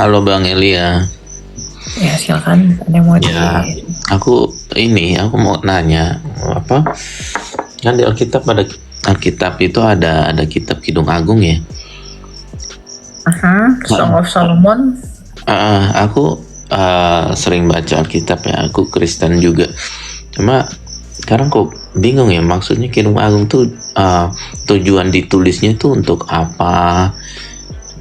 Halo Bang Elia. Ya, silakan. Ada yang mau Ya, aku mau nanya apa? Kan di Alkitab Alkitab itu ada kitab Kidung Agung ya. Song Nah, of Solomon. aku sering baca Alkitab ya. Aku Kristen juga. Cuma sekarang kok bingung ya, maksudnya Kidung Agung tuh tujuan ditulisnya tuh untuk apa?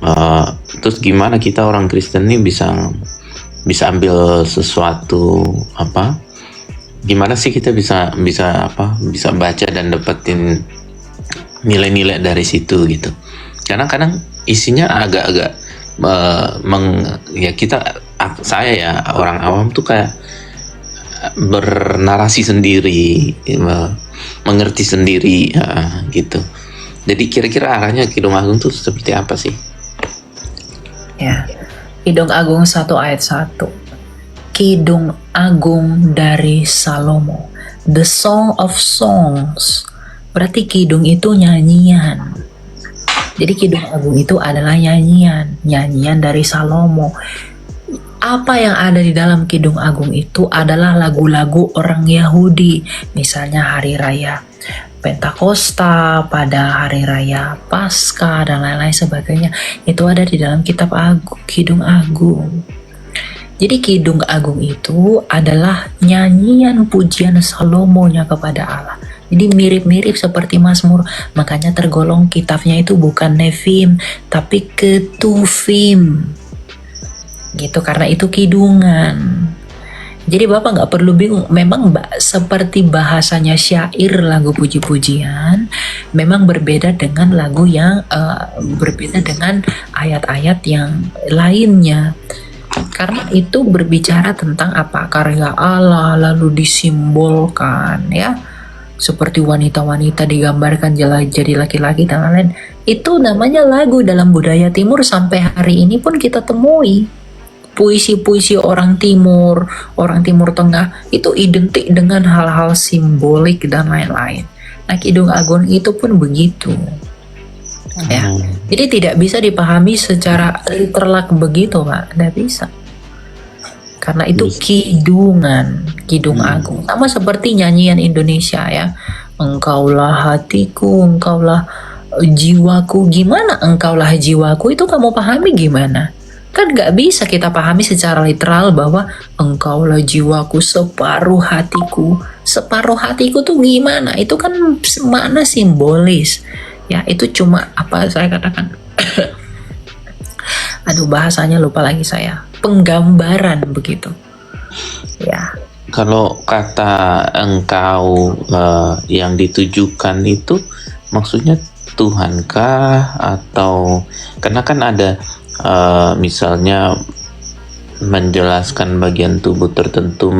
Eh, Terus gimana kita orang Kristen nih bisa ambil sesuatu apa, gimana sih kita bisa bisa apa bisa baca dan dapetin nilai-nilai dari situ gitu, karena kadang isinya agak-agak ya saya ya orang awam tuh kayak bernarasi sendiri, mengerti sendiri gitu. Jadi kira-kira arahnya Kidung Agung tuh seperti apa sih? Ya, Kidung Agung 1 ayat 1. Kidung Agung dari Salomo. The Song of Songs. Berarti kidung itu nyanyian. Jadi Kidung Agung itu adalah nyanyian dari Salomo. Apa yang ada di dalam Kidung Agung itu adalah lagu-lagu orang Yahudi. Misalnya hari raya Pentakosta, pada hari raya Paskah, dan lain-lain sebagainya. Itu ada di dalam kitab Kidung Agung. Jadi Kidung Agung itu adalah nyanyian pujian Salomo-nya kepada Allah. Jadi mirip-mirip seperti Mazmur. Makanya tergolong kitabnya itu bukan Nefim, tapi Ketuvim. Gitu, karena itu kidungan. Jadi Bapak nggak perlu bingung, memang seperti bahasanya syair lagu puji-pujian, memang berbeda dengan lagu yang berbeda dengan ayat-ayat yang lainnya. Karena itu berbicara tentang apa? Karya Allah, lalu disimbolkan ya. Seperti wanita-wanita digambarkan jadi laki-laki dan lain-lain. Itu namanya lagu dalam budaya timur, sampai hari ini pun kita temui. Puisi-puisi orang timur tengah itu identik dengan hal-hal simbolik dan lain-lain. Nah, Kidung Agung itu pun begitu. Ya. Jadi tidak bisa dipahami secara literal begitu, Pak. Tidak bisa. Karena itu Kidung Agung. Sama seperti nyanyian Indonesia ya. Engkaulah hatiku, engkaulah jiwaku. Gimana engkaulah jiwaku itu kamu pahami gimana? Kan gak bisa kita pahami secara literal bahwa engkaulah jiwaku, separuh hatiku. Separuh hatiku tuh gimana? Itu kan makna simbolis. Ya, itu cuma apa saya katakan. Aduh, bahasanya lupa lagi saya. Penggambaran begitu. Ya. Kalau kata engkau yang ditujukan itu maksudnya Tuhankah, atau karena kan ada misalnya menjelaskan bagian tubuh tertentu,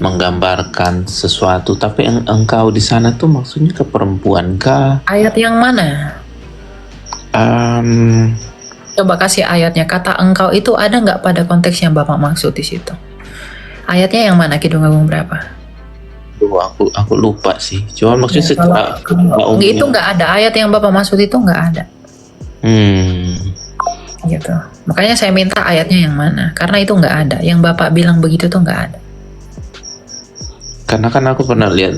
menggambarkan sesuatu, tapi engkau di sana tuh maksudnya ke perempuan kah? Ayat yang mana? Coba kasih ayatnya. Kata engkau itu ada nggak pada konteks yang Bapak maksud di situ? Ayatnya yang mana? Kidung Agung berapa? Aku lupa sih. Cuma maksudnya kalau itu nggak ada, ayat yang Bapak maksud itu nggak ada. Gitu. Makanya saya minta ayatnya yang mana, karena itu nggak ada. Yang Bapak bilang begitu tuh nggak ada. Karena kan aku pernah lihat,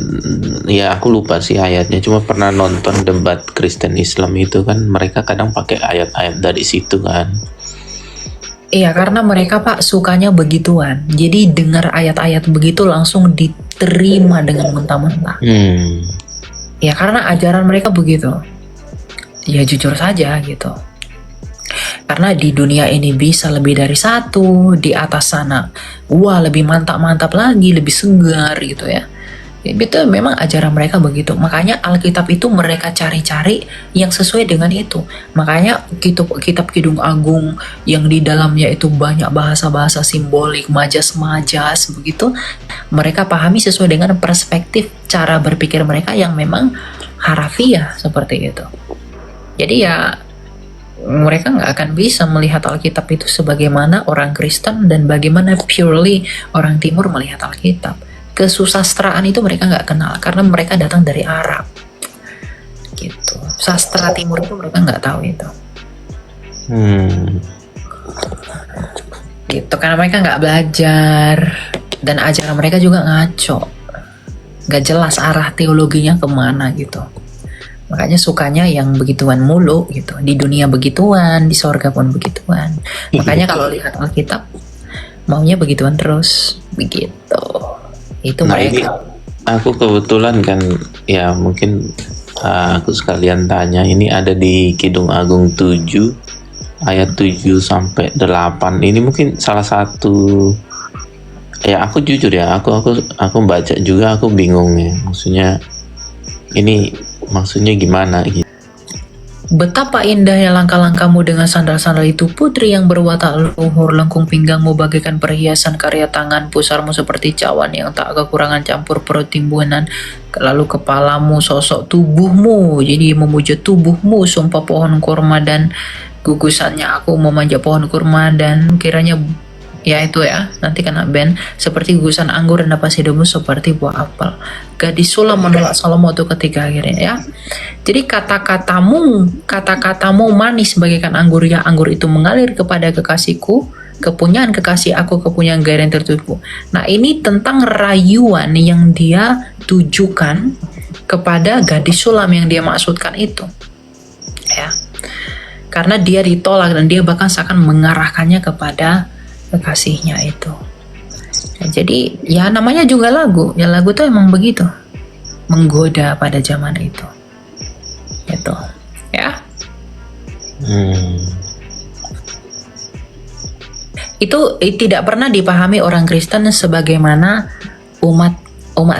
ya aku lupa sih ayatnya. Cuma pernah nonton debat Kristen Islam itu kan, mereka kadang pakai ayat-ayat dari situ kan. Iya, karena mereka Pak sukanya begituan. Jadi dengar ayat-ayat begitu langsung diterima dengan mentah-mentah. Ya karena ajaran mereka begitu. Ya jujur saja gitu. Karena di dunia ini bisa lebih dari satu, di atas sana wah lebih mantap-mantap lagi, lebih segar gitu ya. Itu memang ajaran mereka begitu. Makanya Alkitab itu mereka cari-cari yang sesuai dengan itu. Makanya kitab Kidung Agung yang di dalamnya itu banyak bahasa-bahasa simbolik, majas-majas begitu, mereka pahami sesuai dengan perspektif cara berpikir mereka yang memang harafiah seperti itu. Jadi ya mereka nggak akan bisa melihat Alkitab itu sebagaimana orang Kristen dan bagaimana purely orang Timur melihat Alkitab. Kesusastraan itu mereka nggak kenal karena mereka datang dari Arab. Gitu. Sastra Timur itu mereka nggak tahu itu. gitu, karena mereka nggak belajar dan ajaran mereka juga ngaco, nggak jelas arah teologinya kemana gitu. Makanya sukanya yang begituan mulu gitu, di dunia begituan, di sorga pun begituan. Makanya kalau lihat Alkitab maunya begituan terus begitu. Itu Nah ini mereka. aku kebetulan kan ya mungkin aku sekalian tanya, ini ada di Kidung Agung 7 ayat 7 sampai 8. Ini mungkin salah satu, ya aku jujur ya, aku baca juga aku bingung ya. Maksudnya gimana gitu. Betapa indahnya langkah-langkahmu dengan sandal-sandal itu, putri yang berwatak luhur, lengkung pinggangmu bagaikan perhiasan karya tangan, pusarmu seperti cawan yang tak kekurangan campur perut timbunan, lalu kepalamu sosok tubuhmu, jadi memuja tubuhmu, sumpah pohon kurma dan gugusannya aku memanjat pohon kurma dan kiranya ya itu ya, nanti kena ban, seperti gugusan anggur dan napas hidupmu seperti buah apel. Gadis Sulam menolak Salomo itu ketika akhirnya ya. Jadi kata-katamu manis bagaikan anggur, ya anggur itu mengalir kepada kekasihku, kepunyaan kekasih aku, kepunyaan gairah yang tertutup. Nah ini tentang rayuan yang dia tujukan kepada gadis Sulam yang dia maksudkan itu ya, karena dia ditolak dan dia bahkan seakan mengarahkannya kepada kekasihnya itu. Ya, jadi ya namanya juga lagu, ya lagu tuh emang begitu, menggoda pada zaman itu. Gitu. Ya. Itu tidak pernah dipahami orang Kristen sebagaimana umat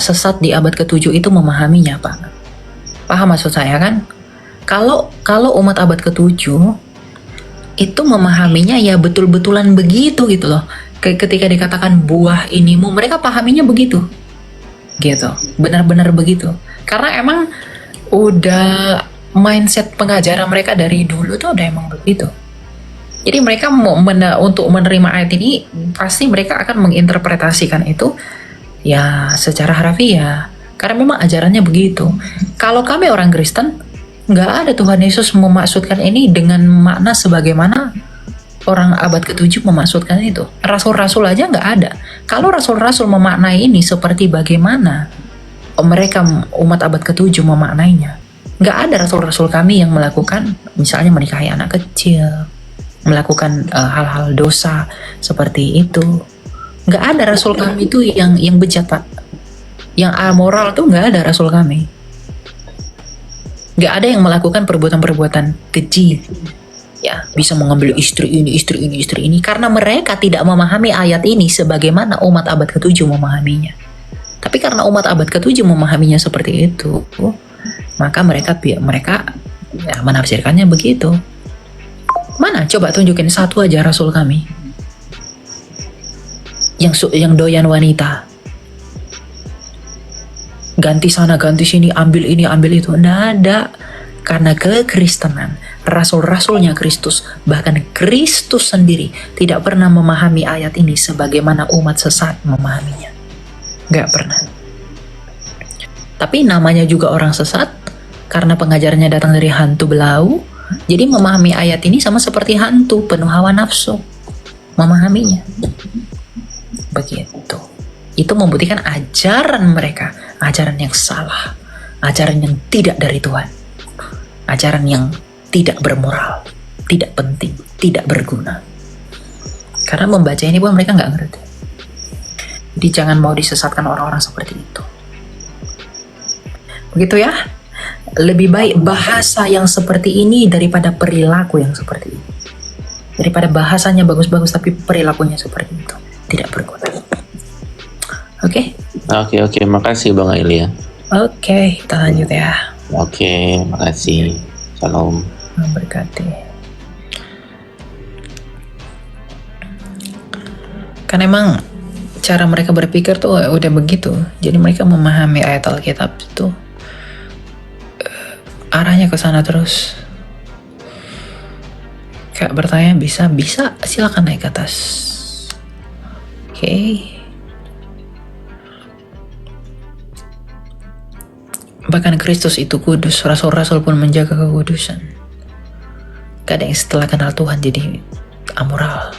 sesat di abad ke-7 itu memahaminya, Pak. Paham maksud saya kan? Kalau umat abad ke-7 itu memahaminya ya betul-betulan begitu gitu loh. Ketika dikatakan buah inimu, mereka pahaminya begitu. Gitu. Benar-benar begitu. Karena emang udah mindset pengajaran mereka dari dulu tuh udah emang begitu. Jadi mereka untuk menerima ayat ini pasti mereka akan menginterpretasikan itu ya secara harfiah. Karena memang ajarannya begitu. Kalau kami orang Kristen, nggak ada Tuhan Yesus memaksudkan ini dengan makna sebagaimana orang abad ke-7 memaksudkan itu. Rasul-rasul aja nggak ada. Kalau rasul-rasul memaknai ini seperti bagaimana mereka umat abad ke-7 memaknainya, nggak ada rasul-rasul kami yang melakukan misalnya menikahi anak kecil, melakukan hal-hal dosa seperti itu. Nggak ada rasul kami itu yang bejat, Pak. Yang amoral tuh nggak ada rasul kami. Nggak ada yang melakukan perbuatan-perbuatan keji, ya bisa mengambil istri ini, karena mereka tidak memahami ayat ini sebagaimana umat abad ke-7 memahaminya. Tapi karena umat abad ke-7 memahaminya seperti itu, maka mereka ya, menafsirkannya begitu. Mana? Coba tunjukin satu aja rasul kami yang doyan wanita, ganti sana ganti sini, ambil ini ambil itu. Nggak ada. Karena kekristenan, rasul-rasulnya Kristus, bahkan Kristus sendiri tidak pernah memahami ayat ini sebagaimana umat sesat memahaminya. Nggak pernah. Tapi namanya juga orang sesat karena pengajarannya datang dari hantu belau. Jadi memahami ayat ini sama seperti hantu penuh hawa nafsu memahaminya. Begitu. Itu membuktikan ajaran mereka, ajaran yang salah, ajaran yang tidak dari Tuhan, ajaran yang tidak bermoral, tidak penting, tidak berguna. Karena membaca ini pun mereka nggak ngerti. Jadi jangan mau disesatkan orang-orang seperti itu. Begitu ya. Lebih baik bahasa yang seperti ini daripada perilaku yang seperti ini. Daripada bahasanya bagus-bagus tapi perilakunya seperti itu, tidak berguna. Oke? Oke, makasih Bang Ilya. Oke, kita lanjut ya. Oke, makasih. Shalom. Memberkati. Kan emang cara mereka berpikir tuh udah begitu. Jadi mereka memahami ayat Alkitab itu arahnya ke sana terus. Kayak bertanya bisa silakan naik ke atas. Oke. Bahkan Kristus itu kudus, rasul-rasul pun menjaga kekudusan. Gak ada yang setelah kenal Tuhan jadi amoral.